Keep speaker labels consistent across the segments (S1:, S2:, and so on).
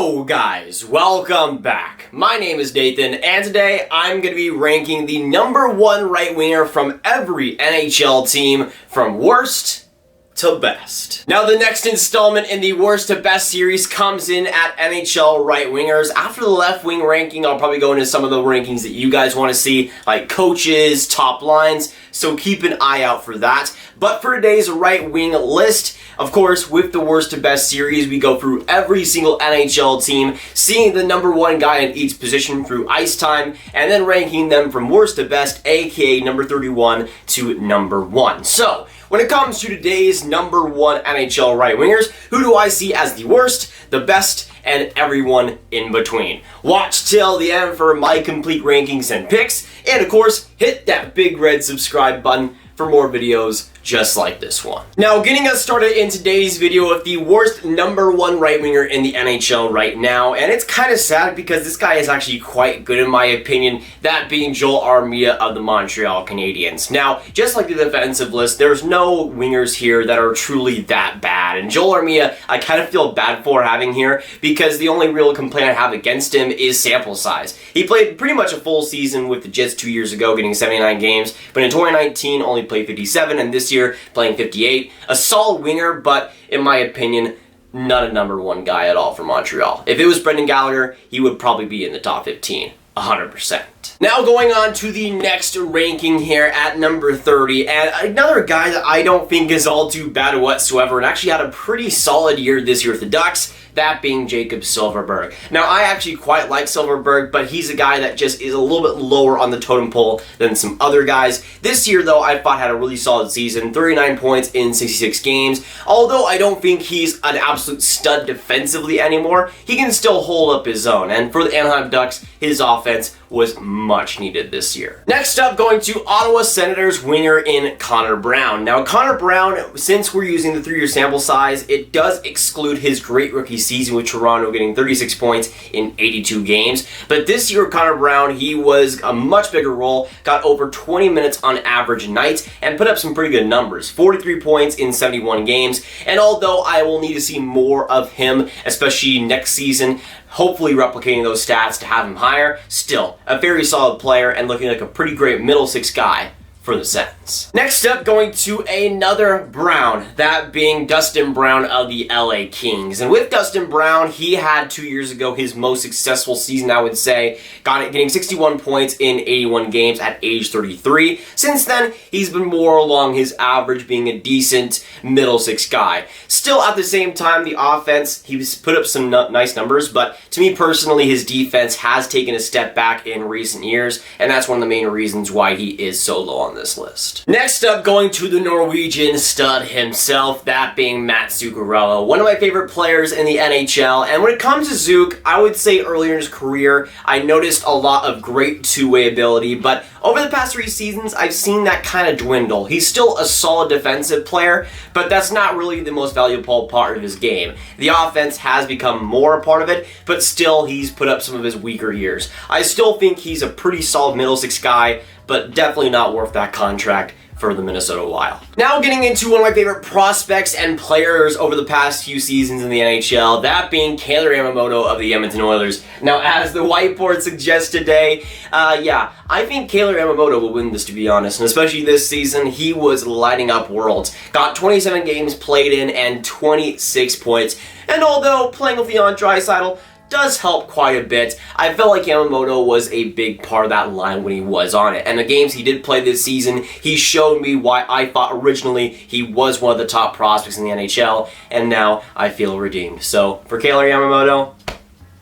S1: Yo guys, welcome back. My name is Nathan, and today I'm going to be ranking the number one right winger from every NHL team from worst to best. Now the next installment in the worst to best series comes in at NHL right wingers. After the left wing ranking, I'll probably go into some of the rankings that you guys want to see, like coaches, top lines, so keep an eye out for that. But for today's right wing list, of course, with the worst to best series, we go through every single NHL team, seeing the number one guy in each position through ice time, and then ranking them from worst to best, aka number 31 to number 1. So, when it comes to today's number one NHL right wingers, who do I see as the worst, the best, and everyone in between? Watch till the end for my complete rankings and picks, and of course, hit that big red subscribe button for more videos just like this one. Now, getting us started in today's video with the worst number one right winger in the NHL right now, and it's kind of sad because this guy is actually quite good in my opinion, that being Joel Armia of the Montreal Canadiens. Now, just like the defensive list, there's no wingers here that are truly that bad, and Joel Armia, I kind of feel bad for having here because the only real complaint I have against him is sample size. He played pretty much a full season with the Jets 2 years ago, getting 79 games, but in 2019 only played 57, and this year playing 58. A solid winger, but in my opinion, not a number one guy at all for Montreal. If it was Brendan Gallagher, he would probably be in the top 15. 100%. Now going on to the next ranking here at number 30, and another guy that I don't think is all too bad whatsoever, and actually had a pretty solid year this year with the Ducks, that being Jakob Silfverberg. Now, I actually quite like Silfverberg, but he's a guy that just is a little bit lower on the totem pole than some other guys. This year, though, I thought had a really solid season, 39 points in 66 games. Although I don't think he's an absolute stud defensively anymore, he can still hold up his own. And for the Anaheim Ducks, his offense was much needed this year. Next up, going to Ottawa Senators winger in Connor Brown. Now, Connor Brown, since we're using the 3-year sample size, it does exclude his great rookie season with Toronto, getting 36 points in 82 games. But this year, Connor Brown, he was a much bigger role, got over 20 minutes on average a night, and put up some pretty good numbers. 43 points in 71 games. And although I will need to see more of him, especially next season, hopefully replicating those stats to have him higher, still a very solid player and looking like a pretty great middle six guy for the Sens. Next up, going to another Brown, that being Dustin Brown of the LA Kings. And with Dustin Brown, he had 2 years ago his most successful season, I would say, getting 61 points in 81 games at age 33. Since then, he's been more along his average, being a decent middle six guy. Still, at the same time, the offense, he's put up some nice numbers, but to me personally, his defense has taken a step back in recent years, and that's one of the main reasons why he is so low on this list. Next up, going to the Norwegian stud himself, that being Matt Zuccarello, one of my favorite players in the NHL. And when it comes to Zook, I would say earlier in his career, I noticed a lot of great two-way ability, but over the past 3 seasons, I've seen that kind of dwindle. He's still a solid defensive player, but that's not really the most valuable part of his game. The offense has become more a part of it, but still, he's put up some of his weaker years. I still think he's a pretty solid middle six guy, but definitely not worth that contract for the Minnesota Wild. Now getting into one of my favorite prospects and players over the past few seasons in the NHL, that being Kailer Yamamoto of the Edmonton Oilers. Now, as the whiteboard suggests today, I think Kailer Yamamoto will win this, to be honest, and especially this season, he was lighting up worlds. Got 27 games played in and 26 points, and although playing with Leon Draisaitl does help quite a bit, I felt like Yamamoto was a big part of that line when he was on it. And the games he did play this season, he showed me why I thought originally he was one of the top prospects in the NHL, and now I feel redeemed. So, for Kailer Yamamoto,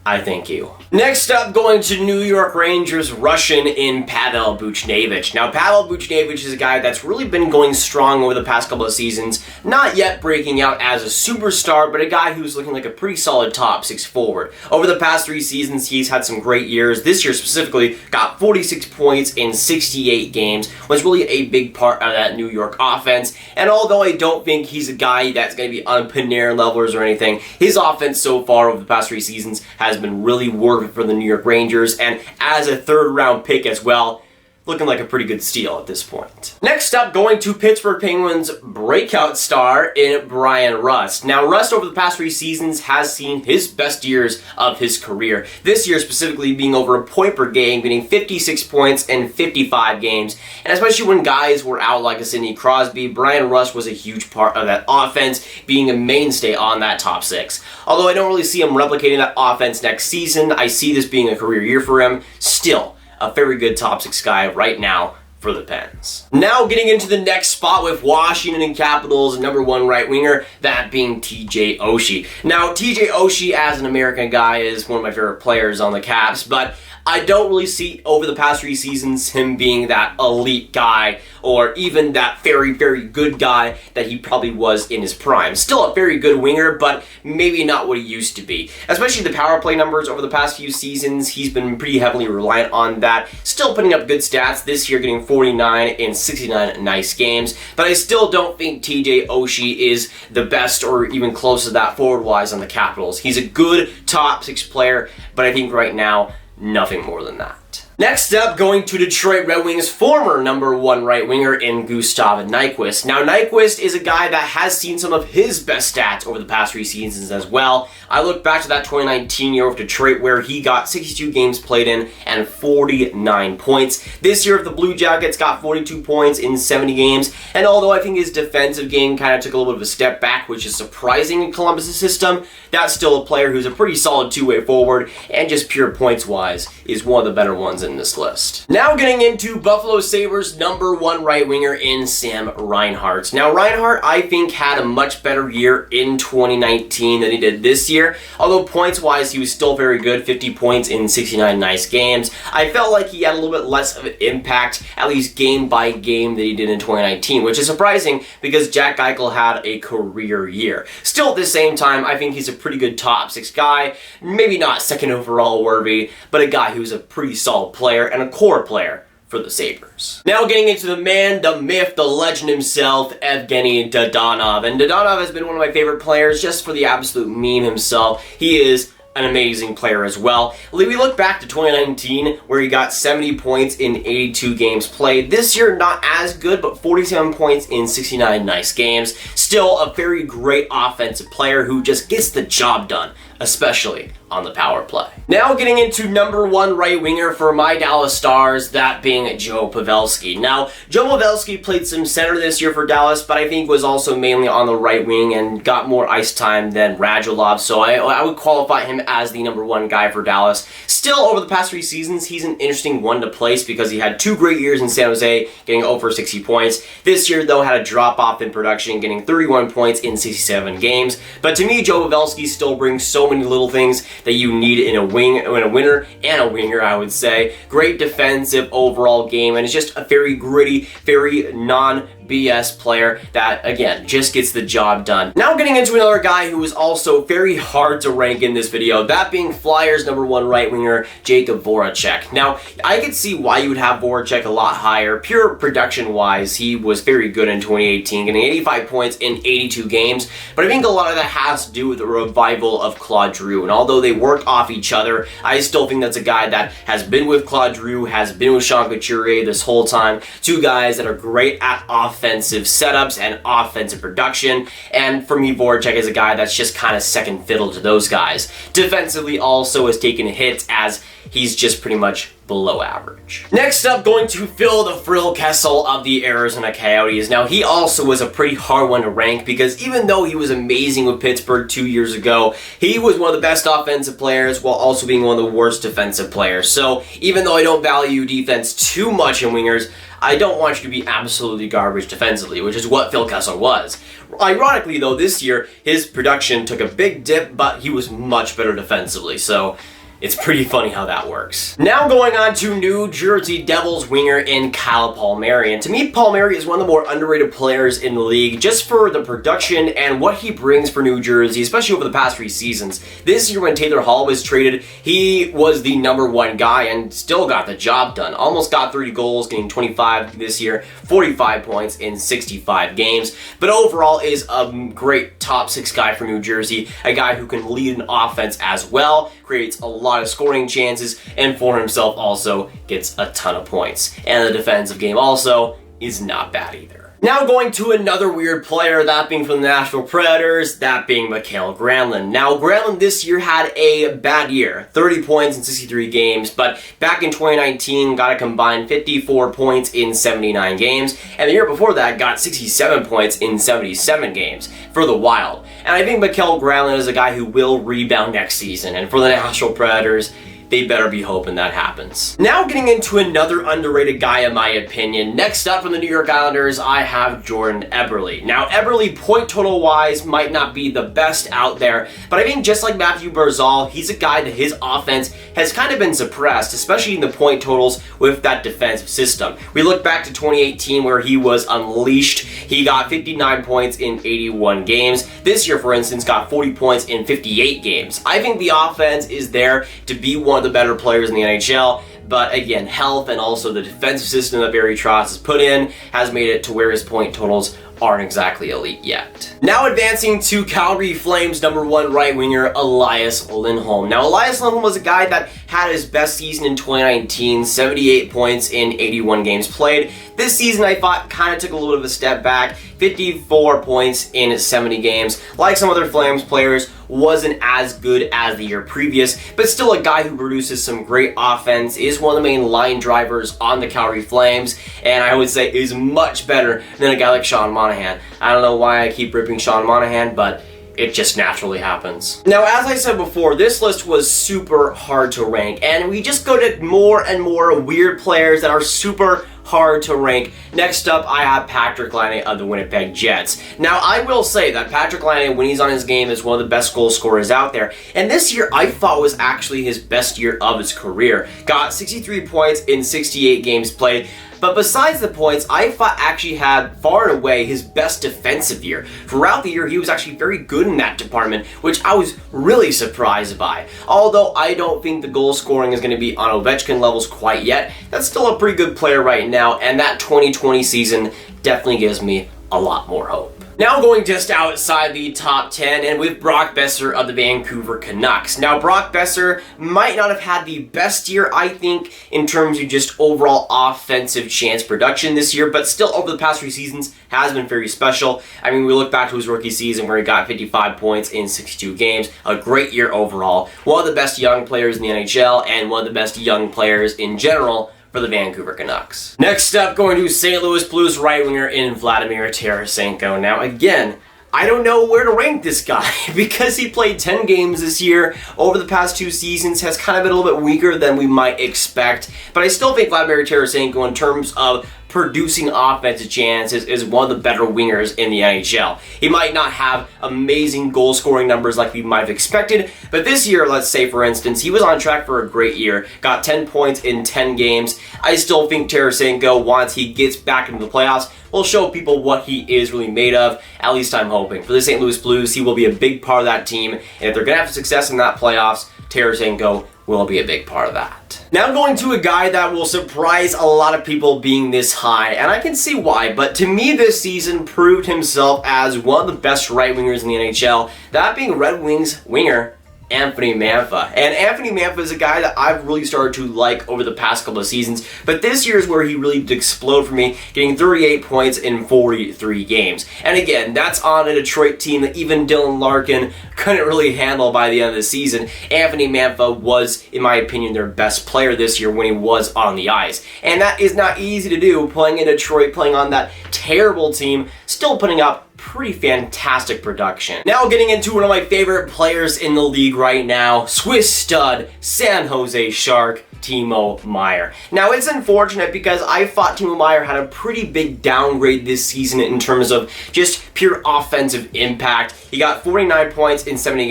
S1: I thank you. Next up, going to New York Rangers Russian in Pavel Buchnevich. Now, Pavel Buchnevich is a guy that's really been going strong over the past couple of seasons, not yet breaking out as a superstar, but a guy who's looking like a pretty solid top six forward. Over the past 3 seasons, he's had some great years. This year specifically, got 46 points in 68 games, was really a big part of that New York offense. And although I don't think he's a guy that's going to be on Panarin levels or anything, his offense so far over the past 3 seasons has been really working for the New York Rangers, and as a 3rd round pick as well, looking like a pretty good steal at this point. Next up, going to Pittsburgh Penguins breakout star in Bryan Rust. Now, Rust over the past 3 seasons has seen his best years of his career. This year specifically being over a point per game, getting 56 points in 55 games. And especially when guys were out like a Sidney Crosby, Bryan Rust was a huge part of that offense, being a mainstay on that top 6. Although I don't really see him replicating that offense next season, I see this being a career year for him. Still, a very good top 6 guy right now for the Pens. Now getting into the next spot with Washington Capitals number 1 right winger, that being TJ Oshie. Now TJ Oshie as an American guy is one of my favorite players on the Caps, but I don't really see over the past 3 seasons him being that elite guy or even that very, very good guy that he probably was in his prime. Still a very good winger, but maybe not what he used to be. Especially the power play numbers over the past few seasons, he's been pretty heavily reliant on that. Still putting up good stats this year, getting 49 in 69 nice games, but I still don't think TJ Oshie is the best or even close to that forward-wise on the Capitals. He's a good top 6 player, but I think right now, nothing more than that. Next up, going to Detroit Red Wings' former number 1 right winger in Gustav Nyquist. Now, Nyquist is a guy that has seen some of his best stats over the past 3 seasons as well. I look back to that 2019 year with Detroit where he got 62 games played in and 49 points. This year, the Blue Jackets got 42 points in 70 games, and although I think his defensive game kind of took a little bit of a step back, which is surprising in Columbus' system, that's still a player who's a pretty solid 2-way forward, and just pure points-wise is one of the better ones in this list. Now getting into Buffalo Sabres number 1 right winger in Sam Reinhart. Now Reinhart, I think, had a much better year in 2019 than he did this year. Although points-wise, he was still very good, 50 points in 69 nice games. I felt like he had a little bit less of an impact, at least game by game, than he did in 2019, which is surprising because Jack Eichel had a career year. Still, at the same time, I think he's a pretty good top 6 guy. Maybe not second overall worthy, but a guy who's a pretty solid player and a core player for the Sabres. Now getting into the man, the myth, the legend himself, Evgeny Dadonov. And Dadonov has been one of my favorite players just for the absolute meme himself. He is an amazing player as well. We look back to 2019 where he got 70 points in 82 games played. This year, not as good, but 47 points in 69 nice games. Still a very great offensive player who just gets the job done, especially on the power play. Now getting into number 1 right winger for my Dallas Stars, that being Joe Pavelski. Now, Joe Pavelski played some center this year for Dallas, but I think was also mainly on the right wing and got more ice time than Radulov, so I would qualify him as the number 1 guy for Dallas. Still, over the past 3 seasons, he's an interesting one to place because he had 2 great years in San Jose, getting over 60 points. This year, though, had a drop-off in production, getting 31 points in 67 games. But to me, Joe Pavelski still brings so many little things that you need in a winner and a winger, I would say. Great defensive overall game, and it's just a very gritty, very non-BS player that, again, just gets the job done. Now getting into another guy who is also very hard to rank in this video, that being Flyers number 1 right winger, Jakub Voracek. Now, I could see why you would have Voracek a lot higher. Pure production-wise, he was very good in 2018, getting 85 points in 82 games, but I think a lot of that has to do with the revival of Claude Giroux, and although they work off each other, I still think that's a guy that has been with Claude Giroux, has been with Sean Couturier this whole time. 2 guys that are great at offensive setups and offensive production, and for me, Voracek is a guy that's just kind of second fiddle to those guys. Defensively also has taken hits as he's just pretty much below average. Next up, going to Phil the Frill Kessel of the Arizona Coyotes. Now, he also was a pretty hard one to rank because even though he was amazing with Pittsburgh 2 years ago, he was one of the best offensive players while also being one of the worst defensive players. So even though I don't value defense too much in wingers, I don't want you to be absolutely garbage defensively, which is what Phil Kessel was. Ironically, though, this year, his production took a big dip, but he was much better defensively, so it's pretty funny how that works. Now going on to New Jersey Devils winger in Kyle Palmieri. And to me, Palmieri is one of the more underrated players in the league just for the production and what he brings for New Jersey, especially over the past 3 seasons. This year when Taylor Hall was traded, he was the number 1 guy and still got the job done. Almost got 30 goals, getting 25 this year, 45 points in 65 games. But overall is a great top 6 guy for New Jersey, a guy who can lead an offense as well, creates a lot lot of scoring chances, and for himself also gets a ton of points. And the defensive game also is not bad either. Now going to another weird player, that being from the Nashville Predators, that being Mikael Granlund. Now Granlund this year had a bad year, 30 points in 63 games, but back in 2019 got a combined 54 points in 79 games, and the year before that got 67 points in 77 games for the Wild. And I think Mikael Granlund is a guy who will rebound next season, and for the Nashville Predators, they better be hoping that happens. Now getting into another underrated guy in my opinion. Next up from the New York Islanders, I have Jordan Eberle. Now Eberle, point total wise, might not be the best out there, but I think just like Matthew Barzal, he's a guy that his offense has kind of been suppressed, especially in the point totals with that defensive system. We look back to 2018 where he was unleashed. He got 59 points in 81 games. This year, for instance, got 40 points in 58 games. I think the offense is there to be one of the better players in the NHL, but again, health and also the defensive system that Barry Trotz has put in has made it to where his point totals aren't exactly elite yet. Now advancing to Calgary Flames #1 right winger Elias Lindholm. Now Elias Lindholm was a guy that had his best season in 2019, 78 points in 81 games played. This season I thought kind of took a little bit of a step back, 54 points in 70 games. Like some other Flames players, wasn't as good as the year previous, but still a guy who produces some great offense, is one of the main line drivers on the Calgary Flames, and I would say is much better than a guy like Sean Monahan. I don't know why I keep ripping Sean Monahan, but it just naturally happens. Now, as I said before, this list was super hard to rank, and we just go to more and more weird players that are super hard to rank. Next up, I have Patrik Laine of the Winnipeg Jets. Now, I will say that Patrik Laine, when he's on his game, is one of the best goal scorers out there, and this year I thought was actually his best year of his career. Got 63 points in 68 games played. But besides the points, I thought actually had far and away his best defensive year. Throughout the year, he was actually very good in that department, which I was really surprised by. Although I don't think the goal scoring is going to be on Ovechkin levels quite yet, that's still a pretty good player right now, and that 2020 season definitely gives me a lot more hope. Now going just outside the top 10, and with Brock Boeser of the Vancouver Canucks. Now Brock Boeser might not have had the best year, I think, in terms of just overall offensive chance production this year, but still over the past 3 seasons has been very special. I mean, we look back to his rookie season where he got 55 points in 62 games. A great year overall. One of the best young players in the NHL, and one of the best young players in general for the Vancouver Canucks. Next up, going to St. Louis Blues right winger in Vladimir Tarasenko. Now again, I don't know where to rank this guy because he played 10 games this year. Over the past 2 seasons has kind of been a little bit weaker than we might expect, but I still think Vladimir Tarasenko, in terms of producing offensive chances, is one of the better wingers in the NHL. He might not have amazing goal scoring numbers like we might have expected, but this year, let's say for instance, he was on track for a great year, got 10 points in 10 games. I still think Tarasenko, once he gets back into the playoffs, will show people what he is really made of. At least I'm hoping. For the St. Louis Blues, he will be a big part of that team, and if they're going to have success in that playoffs, Tarasenko will be a big part of that. Now going to a guy that will surprise a lot of people being this high, and I can see why, but to me this season proved himself as one of the best right wingers in the NHL, that being Red Wings winger Anthony Mantha. And Anthony Mantha is a guy that I've really started to like over the past couple of seasons, but this year is where he really did explode for me, getting 38 points in 43 games. And again, that's on a Detroit team that even Dylan Larkin couldn't really handle by the end of the season. Anthony Mantha was, in my opinion, their best player this year when he was on the ice. And that is not easy to do, playing in Detroit, playing on that terrible team, still putting up pretty fantastic production. Now getting into one of my favorite players in the league right now, Swiss stud, San Jose Shark, Timo Meier. Now it's unfortunate because I thought Timo Meier had a pretty big downgrade this season in terms of just pure offensive impact. He got 49 points in 70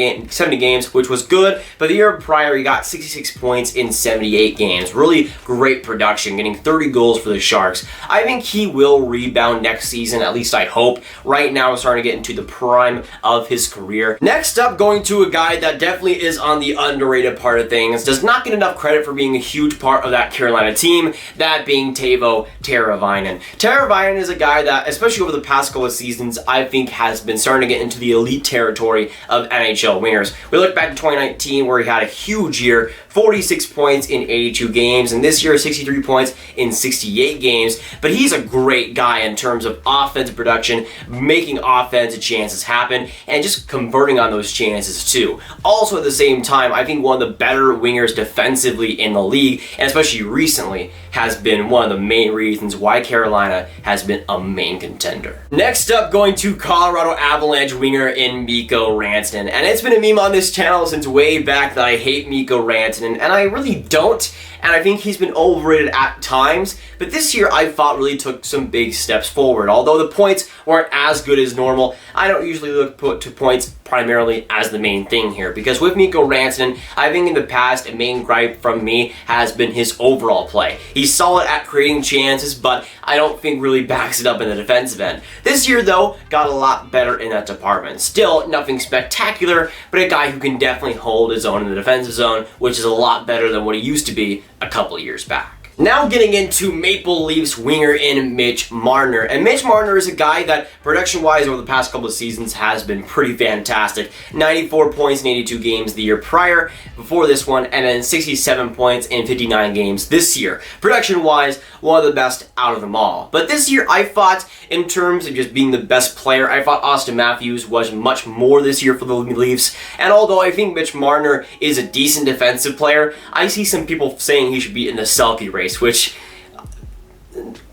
S1: games, which was good, but the year prior he got 66 points in 78 games. Really great production, getting 30 goals for the Sharks. I think he will rebound next season, at least I hope. Right now, starting to get into the prime of his career. Next up, going to a guy that definitely is on the underrated part of things, does not get enough credit for being a huge part of that Carolina team, that being Teuvo Teravainen. Teravainen is a guy that, especially over the past couple of seasons, I think has been starting to get into the elite territory of NHL wingers. We look back to 2019 where he had a huge year, 46 points in 82 games, and this year 63 points in 68 games, but he's a great guy in terms of offensive production, making offensive chances happen, and just converting on those chances too. Also at the same time, I think one of the better wingers defensively in the league, and especially recently, has been one of the main reasons why Carolina has been a main contender. Next up, going to Colorado Avalanche winger in Mikko Rantanen, and it's been a meme on this channel since way back that I hate Mikko Rantanen, and I really don't, and I think he's been overrated at times, but this year I thought really took some big steps forward. Although the points weren't as good as normal, I don't usually look to points primarily as the main thing here, because with Mikko Rantanen, I think in the past a main gripe from me has been his overall play. He's solid at creating chances, but I don't think really backs it up in the defensive end. This year though, got a lot better in that department. Still nothing spectacular, but a guy who can definitely hold his own in the defensive zone, which is a lot better than what he used to be a couple years back. Now getting into Maple Leafs winger in Mitch Marner. And Mitch Marner is a guy that production-wise over the past couple of seasons has been pretty fantastic. 94 points in 82 games the year prior, before this one, and then 67 points in 59 games this year. Production-wise, one of the best out of them all. But this year I thought, in terms of just being the best player, I thought Austin Matthews was much more this year for the Leafs. And although I think Mitch Marner is a decent defensive player, I see some people saying he should be in the Selke race, which,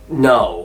S1: no.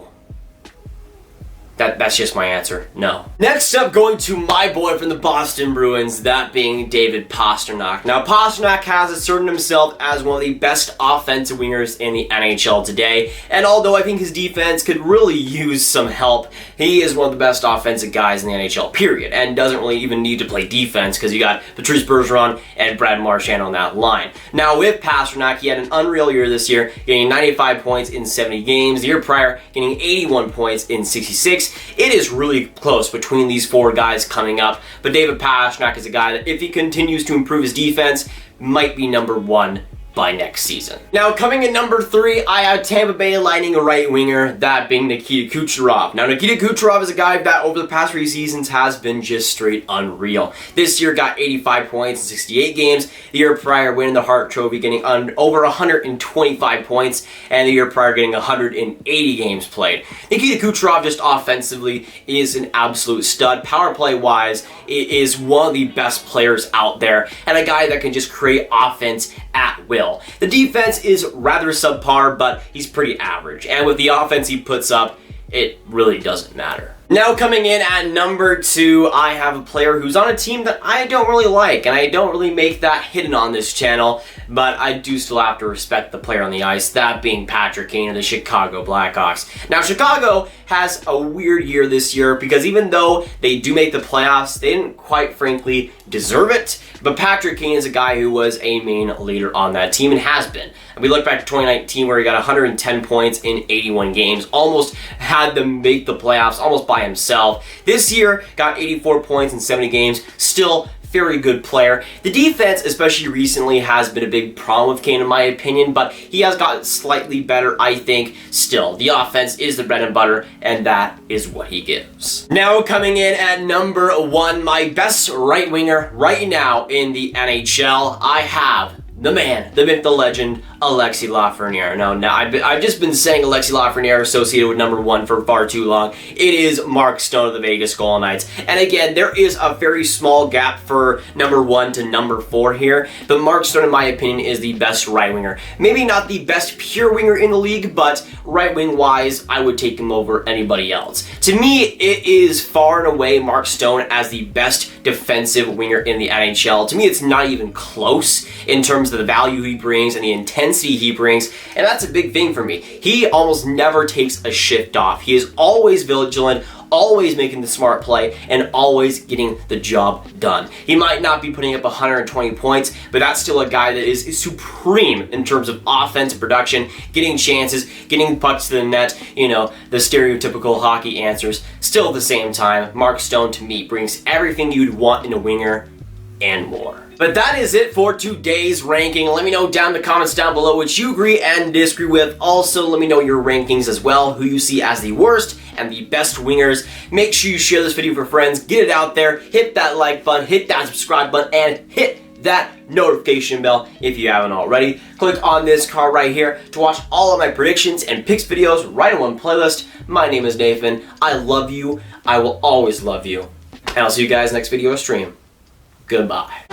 S1: That's just my answer, no. Next up, going to my boy from the Boston Bruins, that being David Pastrnak. Now, Pastrnak has asserted himself as one of the best offensive wingers in the NHL today, and although I think his defense could really use some help, he is one of the best offensive guys in the NHL, period, and doesn't really even need to play defense because you got Patrice Bergeron and Brad Marchand on that line. Now, with Pastrnak, he had an unreal year this year, getting 95 points in 70 games. The year prior, getting 81 points in 66. It is really close between these four guys coming up, but David Pastrnak is a guy that, if he continues to improve his defense, might be number one by next season. Now, coming in number 3, I have Tampa Bay Lightning right winger, that being Nikita Kucherov. Now, Nikita Kucherov is a guy that over the past 3 seasons has been just straight unreal. This year got 85 points in 68 games. The year prior, winning the Hart Trophy, getting over 125 points, and the year prior getting 180 games played. Nikita Kucherov just offensively is an absolute stud. Power play wise, is one of the best players out there, and a guy that can just create offense at will. The defense is rather subpar, but he's pretty average, and with the offense he puts up, it really doesn't matter. Now coming in at number 2, I have a player who's on a team that I don't really like, and I don't really make that hidden on this channel, but I do still have to respect the player on the ice, that being Patrick Kane of the Chicago Blackhawks. Now, Chicago has a weird year this year because even though they do make the playoffs, they didn't quite frankly deserve it, but Patrick Kane is a guy who was a main leader on that team and has been. And we look back to 2019 where he got 110 points in 81 games, almost had them make the playoffs almost by himself. This year, got 84 points in 70 games, still very good player. The defense, especially recently, has been a big problem with Kane in my opinion, but he has gotten slightly better, I think. Still, the offense is the bread and butter, and that is what he gives. Now coming in at number 1, my best right winger right now in the NHL, I have the man, the myth, the legend, Alexis Lafreniere. Now, I've just been saying Alexis Lafreniere associated with number 1 for far too long. It is Mark Stone of the Vegas Golden Knights. And again, there is a very small gap for number 1 to number 4 here, but Mark Stone, in my opinion, is the best right winger. Maybe not the best pure winger in the league, but right wing wise, I would take him over anybody else. To me, it is far and away Mark Stone as the best defensive winger in the NHL. To me, it's not even close in terms of the value he brings and the intensity he brings, and that's a big thing for me. He almost never takes a shift off. He is always vigilant, always making the smart play, and always getting the job done. He might not be putting up 120 points, but that's still a guy that is supreme in terms of offensive production, getting chances, getting pucks to the net, you know, the stereotypical hockey answers. Still at the same time, Mark Stone to me brings everything you'd want in a winger and more. But that is it for today's ranking. Let me know down in the comments down below what you agree and disagree with. Also, let me know your rankings as well, who you see as the worst and the best wingers. Make sure you share this video with your friends, get it out there, hit that like button, hit that subscribe button, and hit that notification bell if you haven't already. Click on this card right here to watch all of my predictions and picks videos right in one playlist. My name is Nathan. I love you. I will always love you. And I'll see you guys next video stream. Goodbye.